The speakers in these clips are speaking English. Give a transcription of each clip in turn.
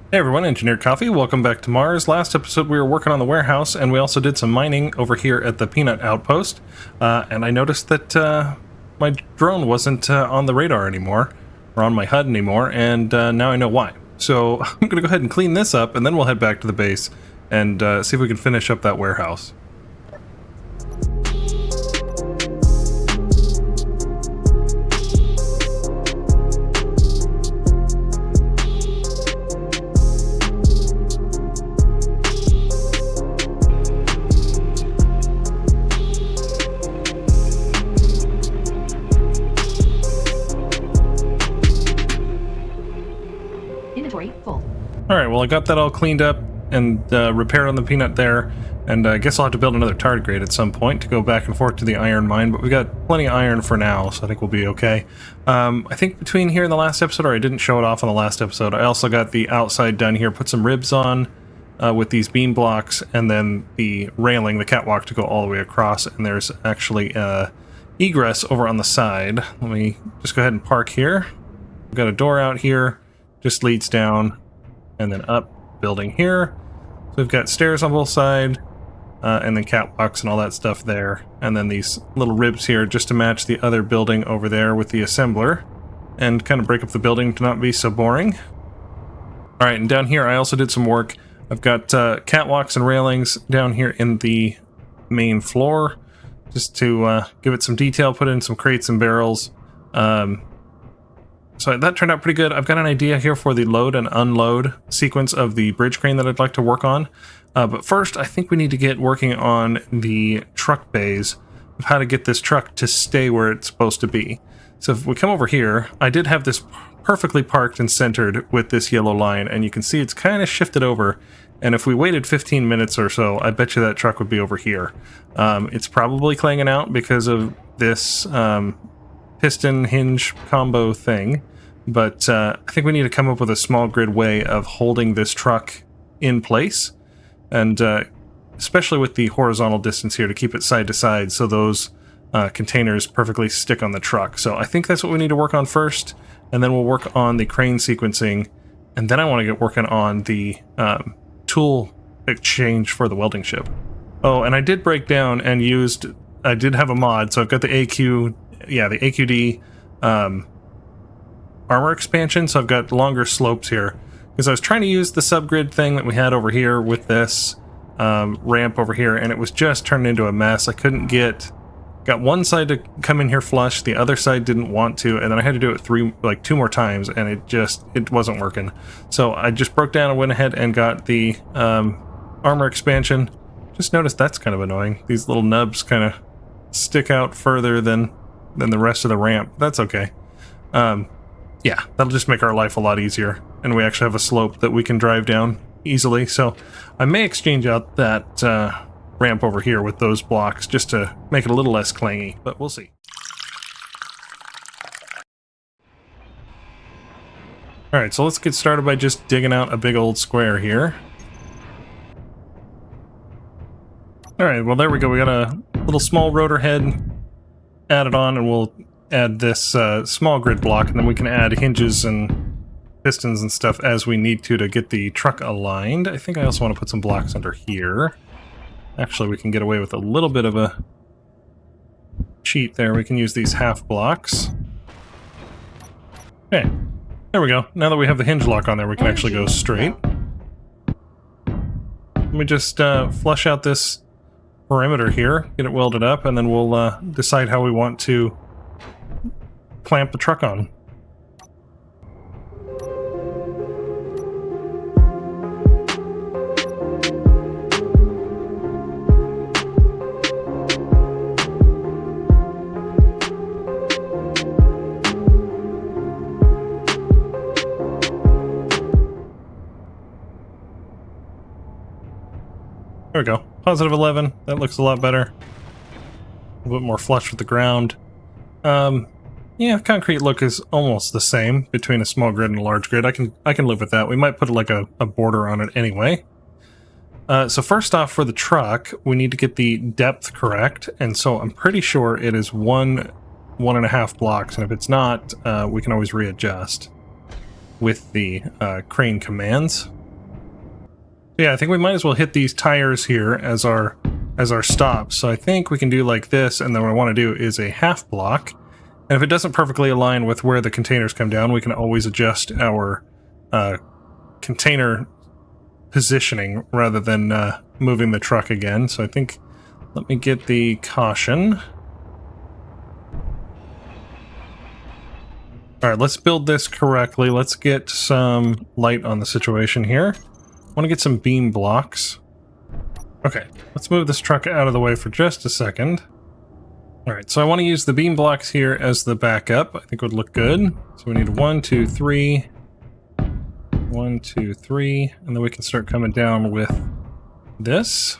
Hey everyone, Engineer Coffee, welcome back to Mars. Last episode we were working on the warehouse and we also did some mining over here at the peanut outpost. And I noticed that my drone wasn't on the radar anymore, or on my HUD anymore, and now I know why. So I'm going to go ahead and clean this up and then we'll head back to the base and see if we can finish up that warehouse. Alright, well I got that all cleaned up and repaired on the peanut there, and I guess I'll have to build another tardigrade at some point to go back and forth to the iron mine, but we got plenty of iron for now, so I think we'll be okay. I think between here and the last episode, or I didn't show it off on the last episode, I also got the outside done here, put some ribs on with these beam blocks, and then the railing, the catwalk to go all the way across, and there's actually egress over on the side. Let me just go ahead and park here. We've got a door out here, just leads down and then up, building here. So we've got stairs on both sides, and then catwalks and all that stuff there. And then these little ribs here just to match the other building over there with the assembler, and kind of break up the building to not be so boring. Alright, and down here I also did some work. I've got catwalks and railings down here in the main floor, just to give it some detail, put in some crates and barrels. So that turned out pretty good. I've got an idea here for the load and unload sequence of the bridge crane that I'd like to work on. But first, I think we need to get working on the truck bays of how to get this truck to stay where it's supposed to be. So if we come over here, I did have this perfectly parked and centered with this yellow line, and you can see it's kind of shifted over. And if we waited 15 minutes or so, I bet you that truck would be over here. It's probably clanging out because of this piston hinge combo thing, but I think we need to come up with a small grid way of holding this truck in place, and especially with the horizontal distance here to keep it side to side so those containers perfectly stick on the truck. So I think that's what we need to work on first, and then we'll work on the crane sequencing, and then I want to get working on the tool exchange for the welding ship. Oh, and I did break down and I did have a mod, so I've got the the AQD armor expansion, so I've got longer slopes here, because I was trying to use the subgrid thing that we had over here with this ramp over here, and it was just turned into a mess. I couldn't got one side to come in here flush, the other side didn't want to, and then I had to do it two more times, and it wasn't working. So I just broke down and went ahead and got the armor expansion. Just noticed that's kind of annoying. These little nubs kind of stick out further than the rest of the ramp. That's okay. Yeah, that'll just make our life a lot easier, and we actually have a slope that we can drive down easily. So I may exchange out that ramp over here with those blocks just to make it a little less clangy, but we'll see. Alright, so let's get started by just digging out a big old square here. Alright, well there we go. We got a little small rotor head added on, and we'll add this small grid block, and then we can add hinges and pistons and stuff as we need to get the truck aligned. I think I also want to put some blocks under here. Actually, we can get away with a little bit of a cheat there. We can use these half blocks. Okay, there we go. Now that we have the hinge lock on there, we can actually go straight. Let me just flush out this perimeter here, get it welded up, and then we'll decide how we want to clamp the truck on. There we go. Positive 11. That looks a lot better. A little bit more flush with the ground. Yeah, concrete look is almost the same between a small grid and a large grid. I can live with that. We might put like a border on it anyway. So first off, for the truck, we need to get the depth correct, and so I'm pretty sure it is 1.5 blocks, and if it's not, we can always readjust with the crane commands. Yeah, I think we might as well hit these tires here as our stop. So I think we can do like this, and then what I want to do is a half block. And if it doesn't perfectly align with where the containers come down, we can always adjust our container positioning rather than moving the truck again. So I think, let me get the caution. Alright, let's build this correctly. Let's get some light on the situation here. I want to get some beam blocks. Okay, let's move this truck out of the way for just a second. Alright, so I want to use the beam blocks here as the backup. I think would look good. So we need 1, 2, 3. 1, 2, 3. And then we can start coming down with this.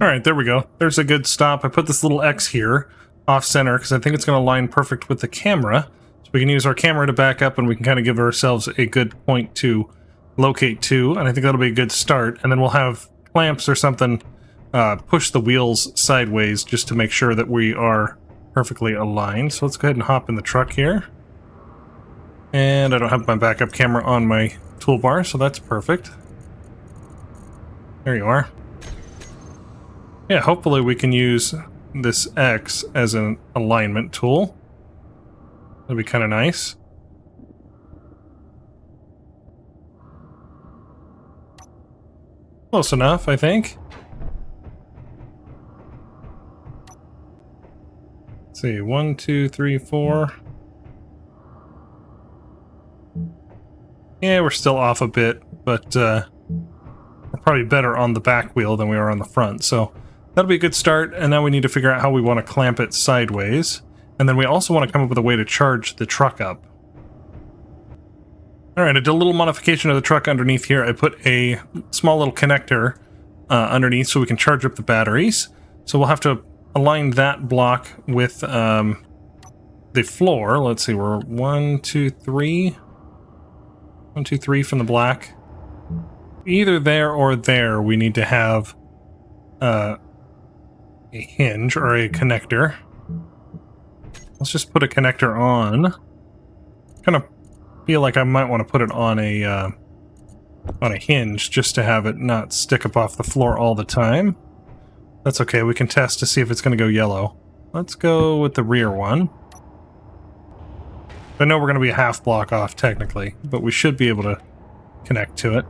Alright, there we go. There's a good stop. I put this little X here, off center, because I think it's going to align perfect with the camera. So we can use our camera to back up, and we can kind of give ourselves a good point to locate to, and I think that'll be a good start. And then we'll have clamps or something push the wheels sideways just to make sure that we are perfectly aligned. So let's go ahead and hop in the truck here. And I don't have my backup camera on my toolbar, so that's perfect. There you are. Yeah, hopefully we can use this X as an alignment tool. That'd be kind of nice. Close enough, I think. Let's see, 1, 2, 3, 4. Yeah, we're still off a bit, but we're probably better on the back wheel than we are on the front, so that'll be a good start. And now we need to figure out how we want to clamp it sideways. And then we also want to come up with a way to charge the truck up. Alright, I did a little modification of the truck underneath here. I put a small little connector underneath so we can charge up the batteries. So we'll have to align that block with the floor. Let's see, we're 1, 2, 3. 1, 2, 3 from the black. Either there or there we need to have a hinge or a connector. Let's just put a connector on. Kind of feel like I might want to put it on a hinge just to have it not stick up off the floor all the time. That's okay, we can test to see if it's going to go yellow. Let's go with the rear one. I know we're going to be a half block off technically, but we should be able to connect to it.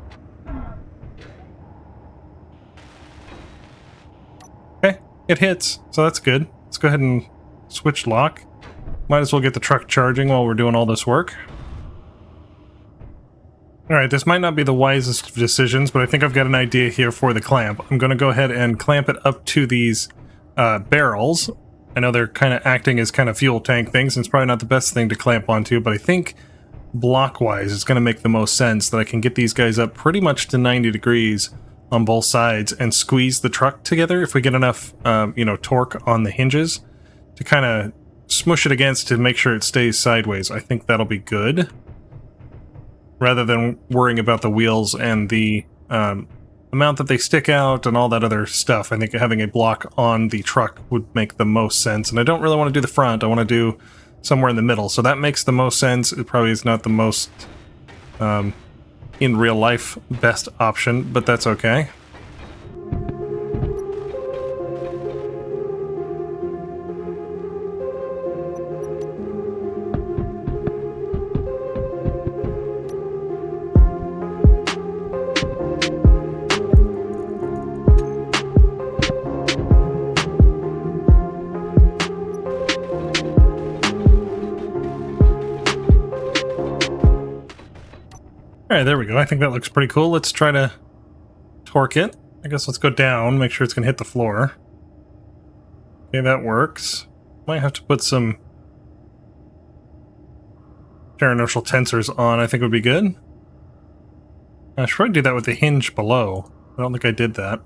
Okay, it hits, so that's good. Let's go ahead and switch lock. Might as well get the truck charging while we're doing all this work. Alright, this might not be the wisest of decisions, but I think I've got an idea here for the clamp. I'm going to go ahead and clamp it up to these barrels. I know they're kind of acting as kind of fuel tank things, and it's probably not the best thing to clamp onto, but I think block-wise it's going to make the most sense that I can get these guys up pretty much to 90 degrees on both sides and squeeze the truck together if we get enough, torque on the hinges to kind of smush it against to make sure it stays sideways. I think that'll be good. Rather than worrying about the wheels and the amount that they stick out and all that other stuff, I think having a block on the truck would make the most sense. And I don't really want to do the front, I want to do somewhere in the middle. So that makes the most sense. It probably is not the most, in real life, best option, but that's okay. Alright, there we go. I think that looks pretty cool. Let's try to torque it. I guess let's go down, make sure it's going to hit the floor. Okay, that works. Might have to put some inertial tensors on, I think would be good. I should probably do that with the hinge below. I don't think I did that.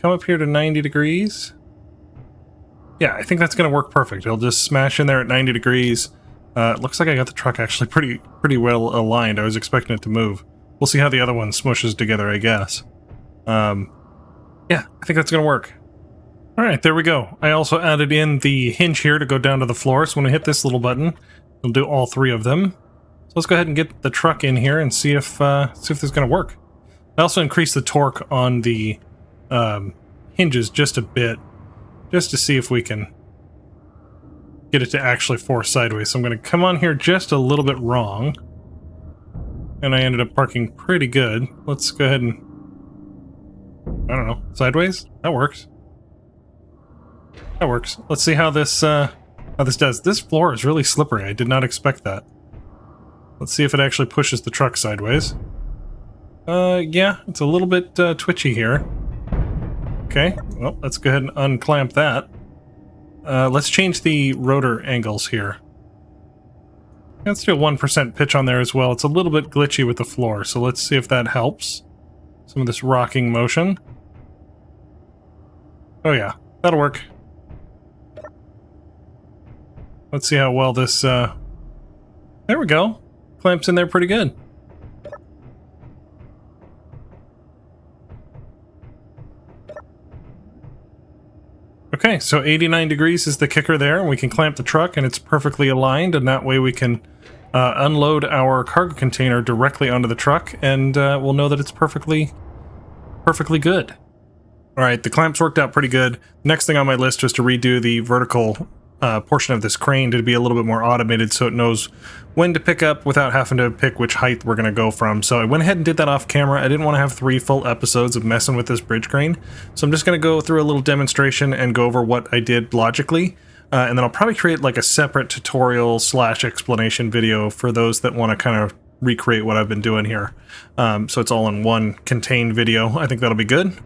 Come up here to 90 degrees. Yeah, I think that's going to work perfect. It'll just smash in there at 90 degrees. It looks like I got the truck actually pretty well aligned. I was expecting it to move. We'll see how the other one smushes together, I guess. Yeah, I think that's going to work. Alright, there we go. I also added in the hinge here to go down to the floor, so when I hit this little button, it'll do all three of them. So let's go ahead and get the truck in here and see if this is going to work. I also increased the torque on the hinges just a bit, just to see if we can get it to actually force sideways. So I'm going to come on here just a little bit wrong, and I ended up parking pretty good. Let's go ahead and, I don't know, sideways? That works. That works. Let's see how this does. This floor is really slippery. I did not expect that. Let's see if it actually pushes the truck sideways. Yeah, it's a little bit twitchy here. Okay, well, let's go ahead and unclamp that. Let's change the rotor angles here. Let's do a 1% pitch on there as well. It's a little bit glitchy with the floor, so let's see if that helps. Some of this rocking motion. Oh yeah, that'll work. Let's see how well this, there we go. Clamps in there pretty good. Okay, so 89 degrees is the kicker there, and we can clamp the truck, and it's perfectly aligned, and that way we can unload our cargo container directly onto the truck, and we'll know that it's perfectly good. Alright, the clamps worked out pretty good. Next thing on my list was to redo the vertical portion of this crane to be a little bit more automated so it knows when to pick up without having to pick which height we're going to go from. So I went ahead and did that off camera. I didn't want to have 3 full episodes of messing with this bridge crane. So I'm just going to go through a little demonstration and go over what I did logically. And then I'll probably create like a separate tutorial / explanation video for those that want to kind of recreate what I've been doing here. So it's all in one contained video. I think that'll be good.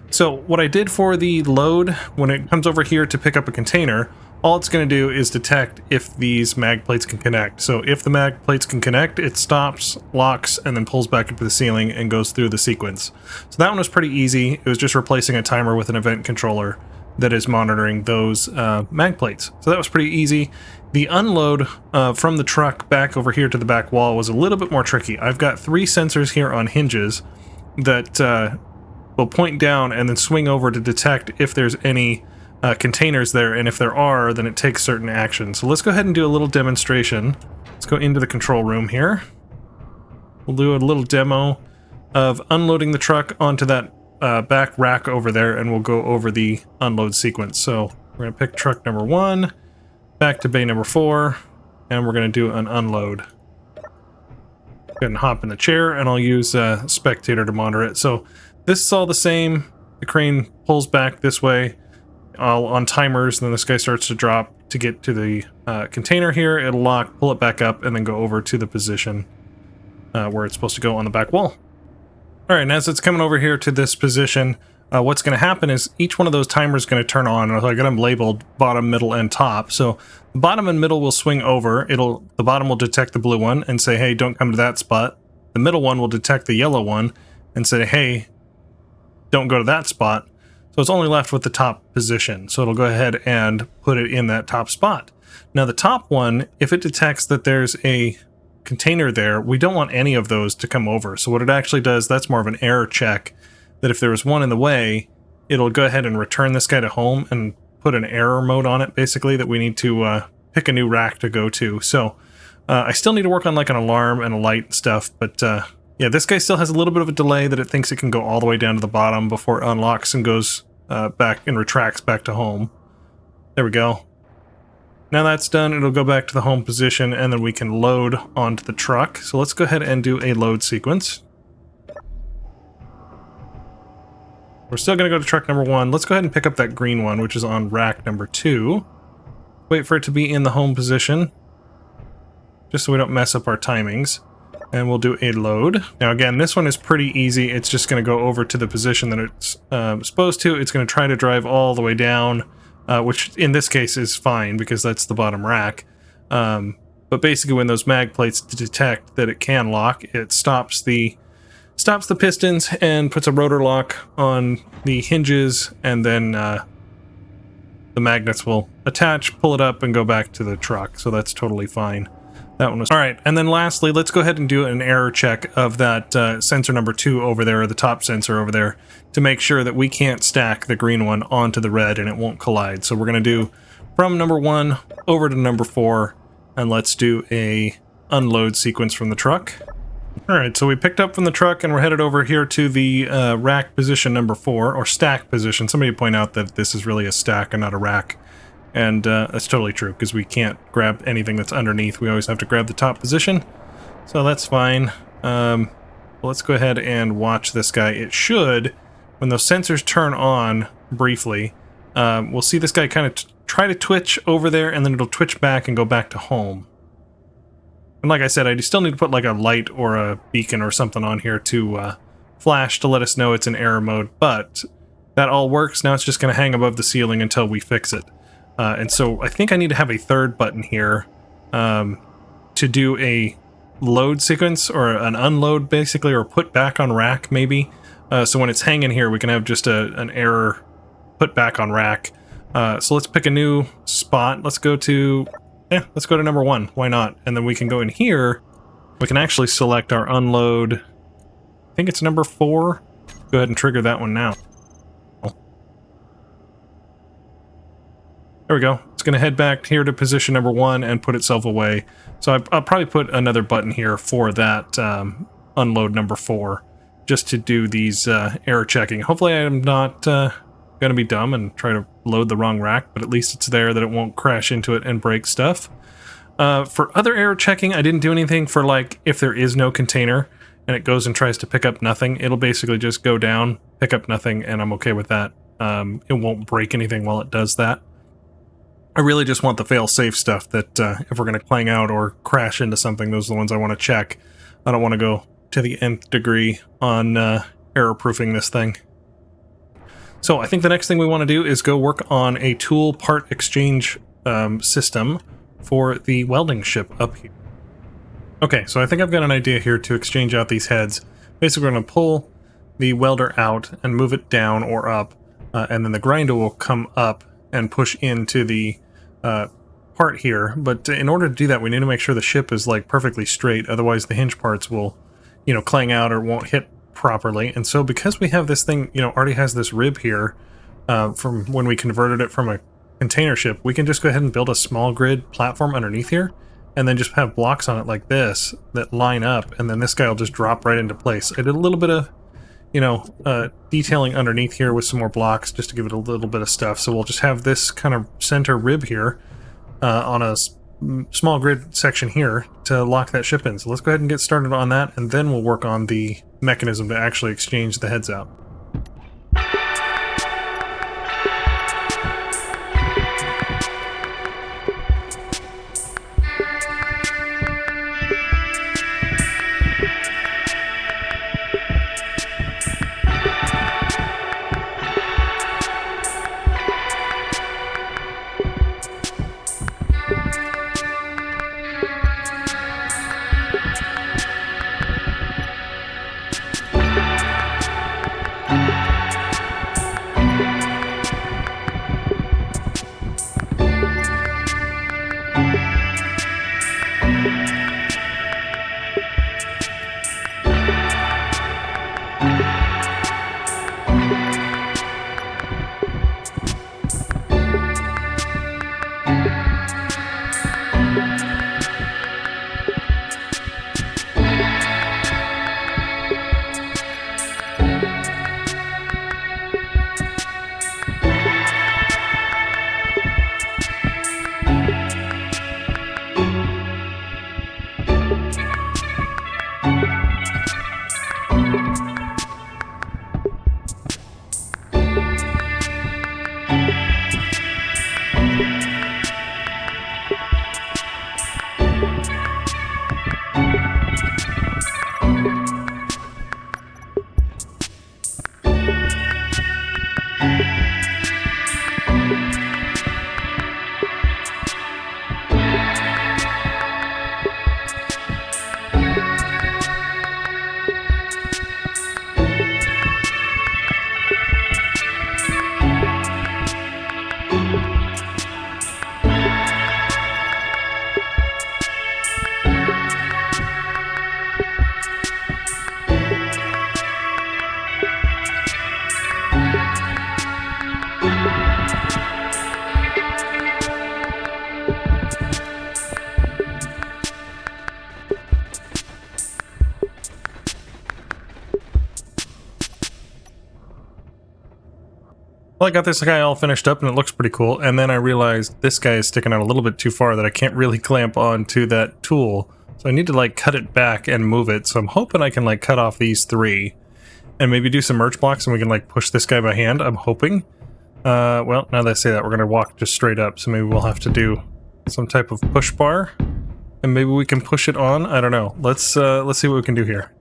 So what I did for the load, when it comes over here to pick up a container, all it's going to do is detect if these mag plates can connect. So if the mag plates can connect, it stops, locks, and then pulls back into the ceiling and goes through the sequence. So that one was pretty easy. It was just replacing a timer with an event controller that is monitoring those mag plates. So that was pretty easy. The unload from the truck back over here to the back wall was a little bit more tricky. I've got 3 sensors here on hinges that will point down and then swing over to detect if there's any containers there, and if there are, then it takes certain actions. So let's go ahead and do a little demonstration. Let's go into the control room here. We'll do a little demo of unloading the truck onto that back rack over there, and we'll go over the unload sequence. So we're going to pick truck number 1, back to bay number 4, and we're going to do an unload. Go ahead and hop in the chair, and I'll use spectator to monitor it. So this is all the same. The crane pulls back this way. On timers, and then this guy starts to drop to get to the container here. It'll lock, pull it back up, and then go over to the position where it's supposed to go on the back wall. Alright, and as it's coming over here to this position, what's going to happen is each one of those timers is going to turn on. I got them labeled bottom, middle, and top. So the bottom and middle will swing over. The bottom will detect the blue one and say, hey, don't come to that spot. The middle one will detect the yellow one and say, hey, don't go to that spot. So it's only left with the top position. So it'll go ahead and put it in that top spot. Now the top one, if it detects that there's a container there, we don't want any of those to come over. So what it actually does, that's more of an error check, that if there was one in the way, it'll go ahead and return this guy to home and put an error mode on it, basically, that we need to pick a new rack to go to. So I still need to work on like an alarm and a light and stuff, but yeah, this guy still has a little bit of a delay that it thinks it can go all the way down to the bottom before it unlocks and goes back and retracts back to home. There we go. Now that's done, it'll go back to the home position, and then we can load onto the truck. So let's go ahead and do a load sequence. We're still going to go to truck number 1. Let's go ahead and pick up that green one, which is on rack number 2. Wait for it to be in the home position, just so we don't mess up our timings. And we'll do a load. Now again, this one is pretty easy. It's just going to go over to the position that it's supposed to. It's going to try to drive all the way down, which in this case is fine because that's the bottom rack. But basically when those mag plates detect that it can lock, it stops the pistons and puts a rotor lock on the hinges, and then the magnets will attach, pull it up, and go back to the truck. So that's totally fine. That one was all right. And then lastly, let's go ahead and do an error check of that sensor number 2 over there, or the top sensor over there, to make sure that we can't stack the green one onto the red and it won't collide. So we're going to do from number 1 over to number 4, and let's do a unload sequence from the truck. All right, so we picked up from the truck and we're headed over here to the rack position number 4, or stack position. Somebody point out that this is really a stack and not a rack. And that's totally true, because we can't grab anything that's underneath. We always have to grab the top position. So that's fine. Well, let's go ahead and watch this guy. It should, when those sensors turn on briefly, we'll see this guy kind of try to twitch over there, and then it'll twitch back and go back to home. And like I said, I still need to put like a light or a beacon or something on here to flash to let us know it's in error mode. But that all works. Now it's just going to hang above the ceiling until we fix it. And so I think I need to have a third button here to do a load sequence, or an unload basically, or put back on rack maybe. So when it's hanging here, we can have just an error put back on rack. So let's pick a new spot. Let's go to number 1. Why not? And then we can go in here. We can actually select our unload. I think it's number 4. Go ahead and trigger that one now. There we go. It's going to head back here to position number 1 and put itself away. So I'll probably put another button here for that unload number 4, just to do these error checking. Hopefully I'm not going to be dumb and try to load the wrong rack, but at least it's there that it won't crash into it and break stuff. For other error checking, I didn't do anything for, like, if there is no container and it goes and tries to pick up nothing, it'll basically just go down, pick up nothing, and I'm okay with that. It won't break anything while it does that. I really just want the fail-safe stuff that if we're going to clang out or crash into something, those are the ones I want to check. I don't want to go to the nth degree on error-proofing this thing. So I think the next thing we want to do is go work on a tool part exchange system for the welding ship up here. Okay, so I think I've got an idea here to exchange out these heads. Basically, we're going to pull the welder out and move it down or up, and then the grinder will come up and push into the part here. But in order to do that, we need to make sure the ship is like perfectly straight. Otherwise, the hinge parts will, clang out or won't hit properly. And so because we have this thing, already has this rib here from when we converted it from a container ship, we can just go ahead and build a small grid platform underneath here, and then just have blocks on it like this that line up, and then this guy will just drop right into place. I did a little bit of detailing underneath here with some more blocks just to give it a little bit of stuff. So we'll just have this kind of center rib here on a small grid section here to lock that ship in. So let's go ahead and get started on that, and then we'll work on the mechanism to actually exchange the heads out. Well, I got this guy all finished up and it looks pretty cool, and then I realized this guy is sticking out a little bit too far that I can't really clamp onto that tool. So I need to like cut it back and move it, so I'm hoping I can like cut off these 3 and maybe do some merge blocks and we can like push this guy by hand, I'm hoping. Well, now that I say that, we're going to walk just straight up, so maybe we'll have to do some type of push bar, and maybe we can push it on. I don't know. Let's see what we can do here.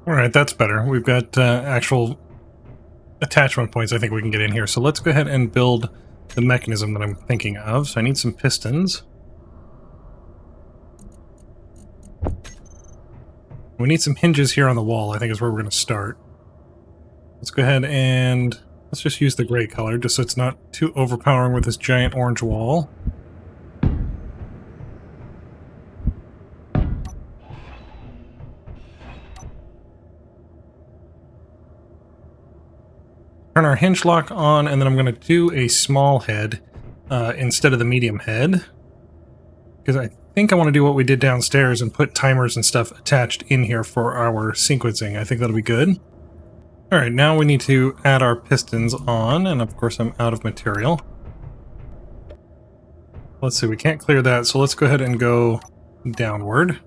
Alright, that's better. We've got actual attachment points I think we can get in here. So let's go ahead and build the mechanism that I'm thinking of. So I need some pistons. We need some hinges here on the wall, I think is where we're going to start. Let's go ahead and let's just use the gray color just so it's not too overpowering with this giant orange wall. Turn our hinge lock on, and then I'm going to do a small head instead of the medium head, because I think I want to do what we did downstairs and put timers and stuff attached in here for our sequencing. I think that'll be good. Alright, now we need to add our pistons on, and of course I'm out of material. Let's see, we can't clear that, so let's go ahead and go downward.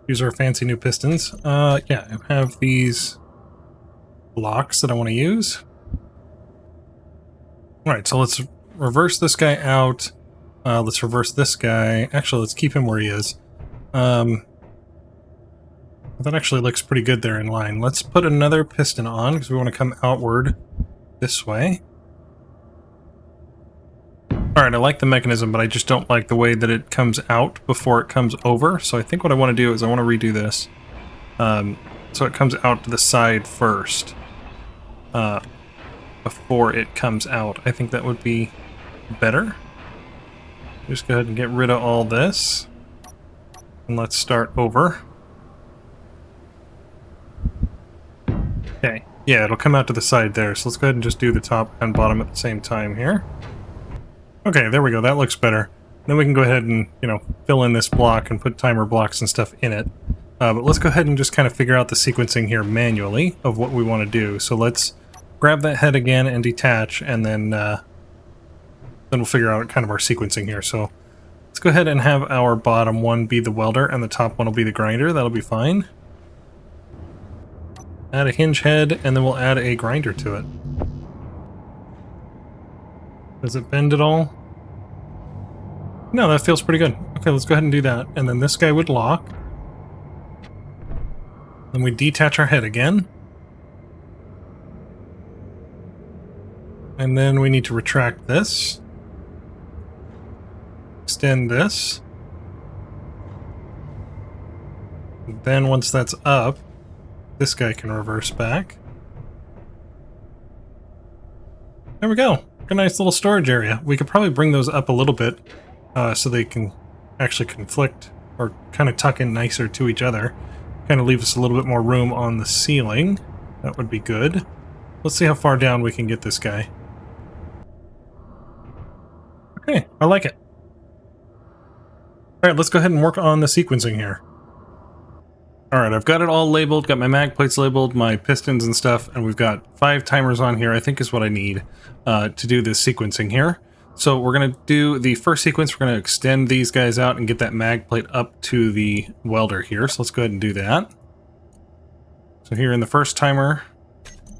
Use our fancy new pistons. Yeah, I have these blocks that I want to use. Alright, so let's reverse this guy out. Let's reverse this guy. Actually, let's keep him where he is. That actually looks pretty good there in line. Let's put another piston on, because we want to come outward this way. Alright, I like the mechanism, but I just don't like the way that it comes out before it comes over. So I think what I want to do is I want to redo this. So it comes out to the side first. Before it comes out. I think that would be better. Just go ahead and get rid of all this. And let's start over. Okay. Yeah, it'll come out to the side there. So let's go ahead and just do the top and bottom at the same time here. Okay, there we go. That looks better. Then we can go ahead and, you know, fill in this block and put timer blocks and stuff in it. But let's go ahead and just kind of figure out the sequencing here manually of what we want to do. So let's grab that head again and detach, and then we'll figure out kind of our sequencing here. So let's go ahead and have our bottom one be the welder and the top one will be the grinder. That'll be fine. Add a hinge head, and then we'll add a grinder to it. Does it bend at all? No, that feels pretty good. Okay, let's go ahead and do that. And then this guy would lock. Then we detach our head again. And then we need to retract this. Extend this. Then once that's up, this guy can reverse back. There we go. A nice little storage area. We could probably bring those up a little bit so they can actually conflict or kind of tuck in nicer to each other. Kind of leave us a little bit more room on the ceiling. That would be good. Let's see how far down we can get this guy. Okay, I like it. Alright, let's go ahead and work on the sequencing here. Alright, I've got it all labeled, got my mag plates labeled, my pistons and stuff, and we've got 5 timers on here, I think is what I need to do this sequencing here. So we're going to do the first sequence. We're going to extend these guys out and get that mag plate up to the welder here. So let's go ahead and do that. So here in the first timer,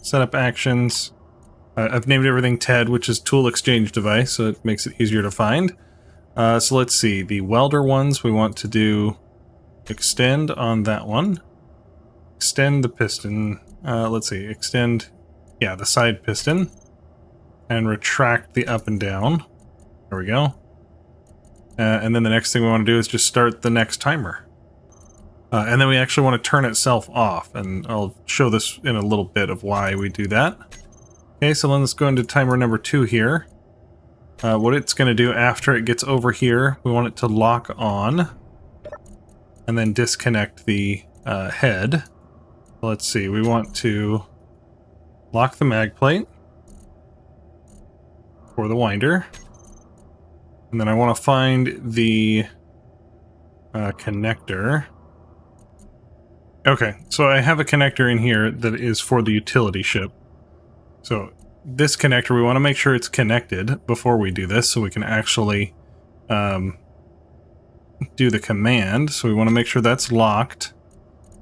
setup actions. I've named everything T.E.D, which is tool exchange device, so it makes it easier to find. So let's see, the welder ones we want to do extend on that one. Extend the piston. Let's see, extend, yeah, the side piston. And retract the up and down. There we go. And then the next thing we want to do is just start the next timer. And then we actually want to turn itself off, and I'll show this in a little bit of why we do that. Okay, so then let's go into timer number 2 here. What it's going to do after it gets over here, we want it to lock on, and then disconnect the head. Let's see, we want to lock the mag plate for the winder, and then I want to find the connector. Okay, so I have a connector in here that is for the utility ship. So this connector, we want to make sure it's connected before we do this, so we can actually do the command. So we want to make sure that's locked,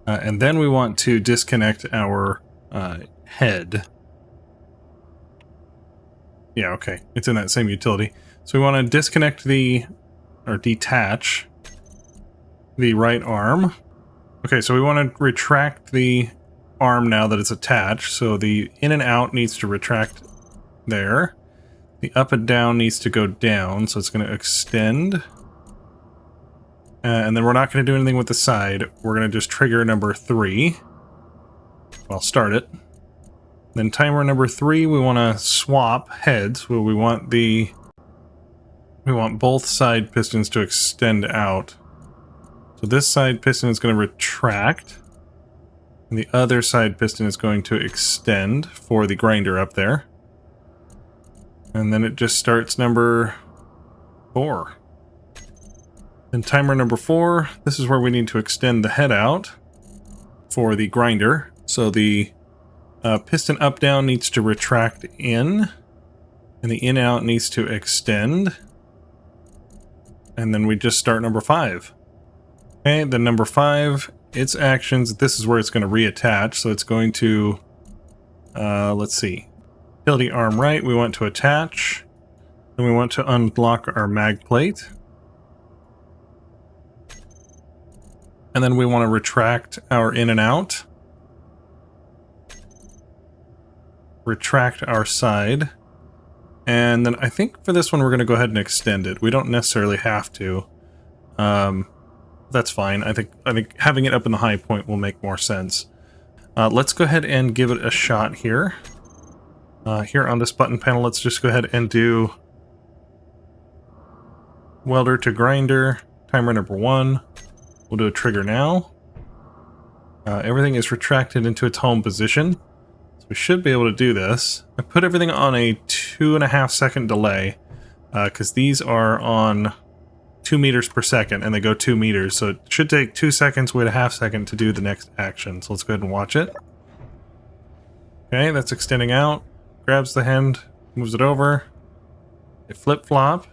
and then we want to disconnect our head. Yeah, okay, it's in that same utility. So we want to disconnect or detach the right arm. Okay, so we want to retract the arm now that it's attached. So the in and out needs to retract there. The up and down needs to go down, so it's going to extend. And then we're not going to do anything with the side. We're going to just trigger number 3. Well, start it. Then timer number 3, we want to swap heads, where we want both side pistons to extend out. So this side piston is going to retract, and the other side piston is going to extend for the grinder up there. And then it just starts number 4. Then timer number 4, this is where we need to extend the head out for the grinder. So the piston up down needs to retract in, and the in out needs to extend. And then we just start number 5. Okay, then number 5, its actions, this is where it's going to reattach. So it's going to, let's see, utility arm right, we want to attach. Then we want to unlock our mag plate. And then we want to retract our in and out. Retract our side. And then I think for this one we're going to go ahead and extend it. We don't necessarily have to. That's fine. I think having it up in the high point will make more sense. Let's go ahead and give it a shot here. Here on this button panel, let's just go ahead and do welder to grinder, timer number 1. We'll do a trigger now. Everything is retracted into its home position. So we should be able to do this. I put everything on a 2.5 second delay, because these are on 2 meters per second, and they go 2 meters, so it should take 2 seconds, wait a half second to do the next action. So let's go ahead and watch it. Okay, that's extending out. Grabs the hand, moves it over. It flip-flop.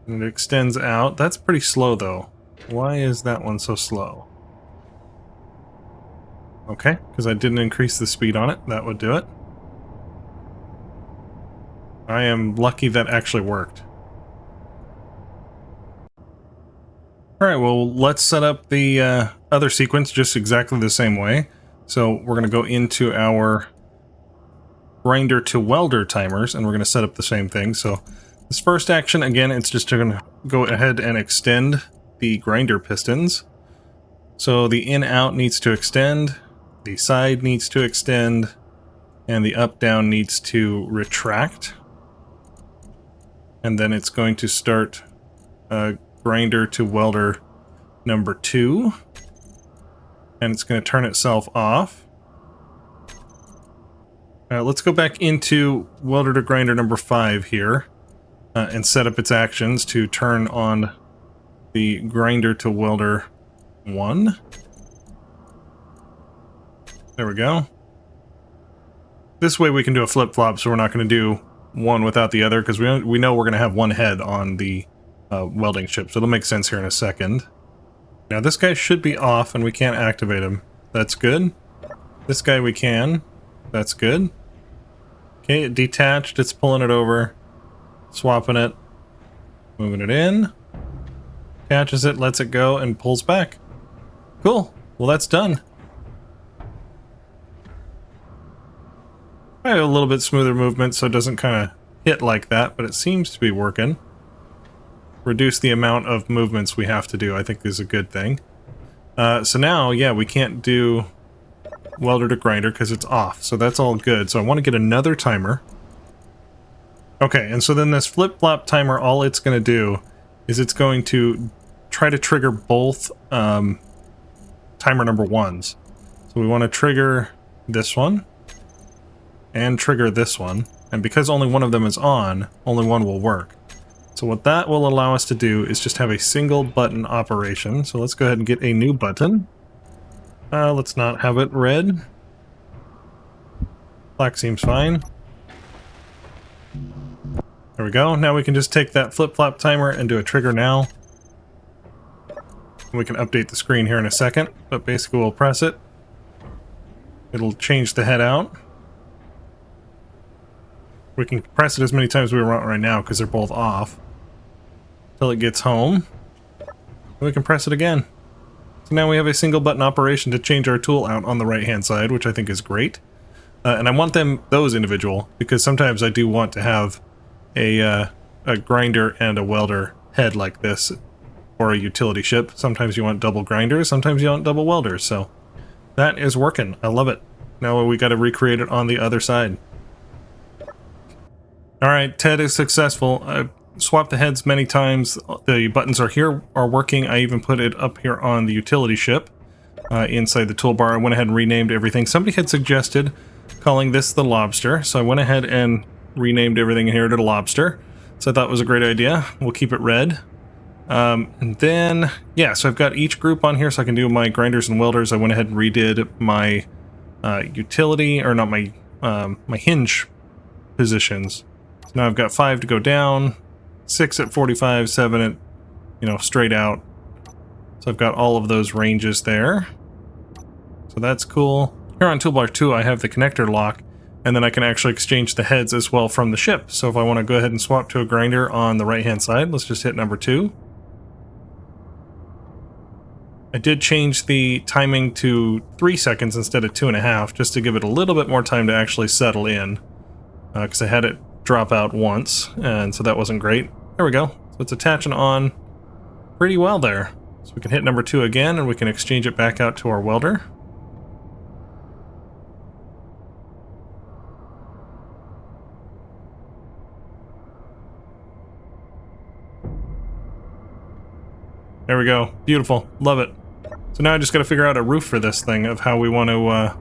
And it extends out. That's pretty slow, though. Why is that one so slow? Okay, because I didn't increase the speed on it. That would do it. I am lucky that actually worked. Alright, well, let's set up the other sequence just exactly the same way. So we're going to go into our grinder to welder timers, and we're going to set up the same thing. So this first action, again, it's just going to go ahead and extend the grinder pistons. So the in-out needs to extend, the side needs to extend, and the up-down needs to retract. And then it's going to start grinder to welder number 2, and it's going to turn itself off. Let's go back into welder to grinder number 5 here, and set up its actions to turn on the grinder to welder 1. There we go. This way we can do a flip-flop, so we're not going to do one without the other, because we know we're going to have one head on the welding ship, so it'll make sense here in a second. Now this guy should be off and we can't activate him. That's good. This guy we can. That's good. Okay, it detached, it's pulling it over, swapping it, moving it in, catches it, lets it go, and pulls back. Cool. Well, that's done. I have a little bit smoother movement so it doesn't kind of hit like that, but it seems to be working. Reduce the amount of movements we have to do, I think is a good thing. So now, yeah, we can't do welder to grinder because it's off, so that's all good. So I want to get another timer. Okay, and so then this flip-flop timer, all it's going to do is it's going to try to trigger both timer number ones. So we want to trigger this one and trigger this one, and because only one of them is on, only one will work. So what that will allow us to do is just have a single button operation. So let's go ahead and get a new button. Let's not have it red. Black seems fine. There we go. Now we can just take that flip-flop timer and do a trigger now. We can update the screen here in a second, but basically we'll press it. It'll change the head out. We can press it as many times as we want right now because they're both off. Till it gets home. We can press it again. So now we have a single button operation to change our tool out on the right hand side, which I think is great. And I want those individual, because sometimes I do want to have a grinder and a welder head like this, or a utility ship. Sometimes you want double grinders, sometimes you want double welders, so that is working. I love it. Now we got to recreate it on the other side. Alright, T.E.D is successful. I've swapped the heads many times. The buttons are working. I even put it up here on the utility ship inside the toolbar. I went ahead and renamed everything. Somebody had suggested calling this the lobster, so I went ahead and renamed everything here to lobster. So I thought it was a great idea. We'll keep it red. And then, yeah, so I've got each group on here so I can do my grinders and welders. I went ahead and redid my utility, or not my, my hinge positions. So now I've got 5 to go down, 6 at 45, 7 at, you know, straight out. So I've got all of those ranges there. So that's cool. Here on toolbar 2 I have the connector lock, and then I can actually exchange the heads as well from the ship. So if I want to go ahead and swap to a grinder on the right hand side, let's just hit number 2. I did change the timing to 3 seconds instead of 2.5, just to give it a little bit more time to actually settle in, because I had it drop out once, and so that wasn't great. There we go. So it's attaching on pretty well there. So we can hit number 2 again, and we can exchange it back out to our welder. There we go. Beautiful. Love it. So now I just got to figure out a roof for this thing of how we want to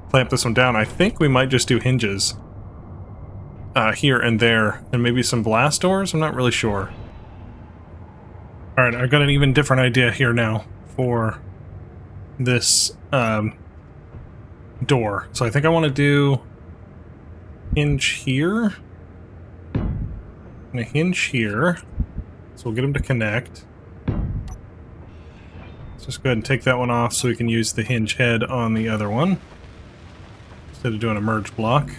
clamp this one down. I think we might just do hinges here and there, and maybe some blast doors? I'm not really sure. Alright, I've got an even different idea here now for this door. So I think I want to do hinge here and a hinge here. So we'll get them to connect. Let's just go ahead and take that one off so we can use the hinge head on the other one instead of doing a merge block.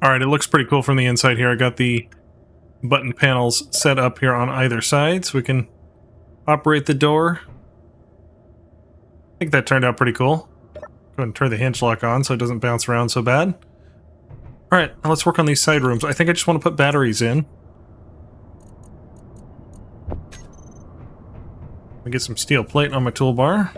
All right, it looks pretty cool from the inside here. I got the button panels set up here on either side so we can operate the door. I think that turned out pretty cool. Go ahead and turn the hinge lock on so it doesn't bounce around so bad. All right, now let's work on these side rooms. I think I just want to put batteries in. Let me get some steel plate on my toolbar.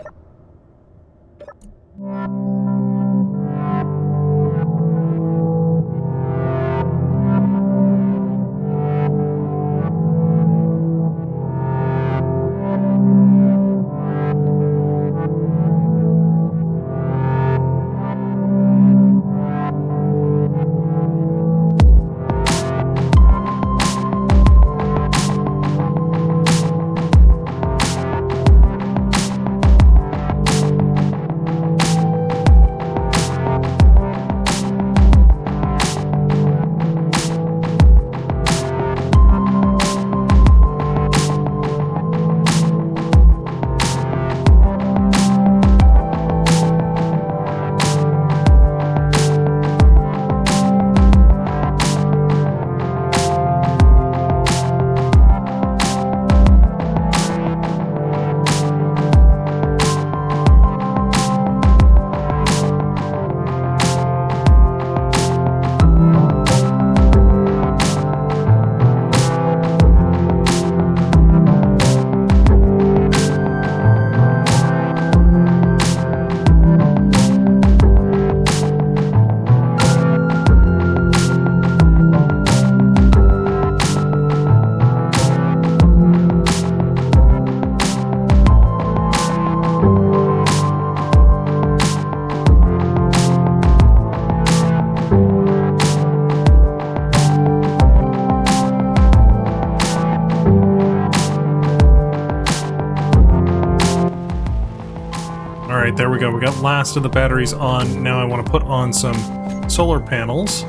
There we go. We got last of the batteries on. Now I want to put on some solar panels.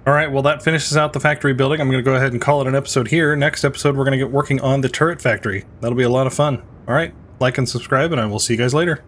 Alright, well that finishes out the factory building. I'm going to go ahead and call it an episode here. Next episode we're going to get working on the turret factory. That'll be a lot of fun. Alright, like and subscribe and I will see you guys later.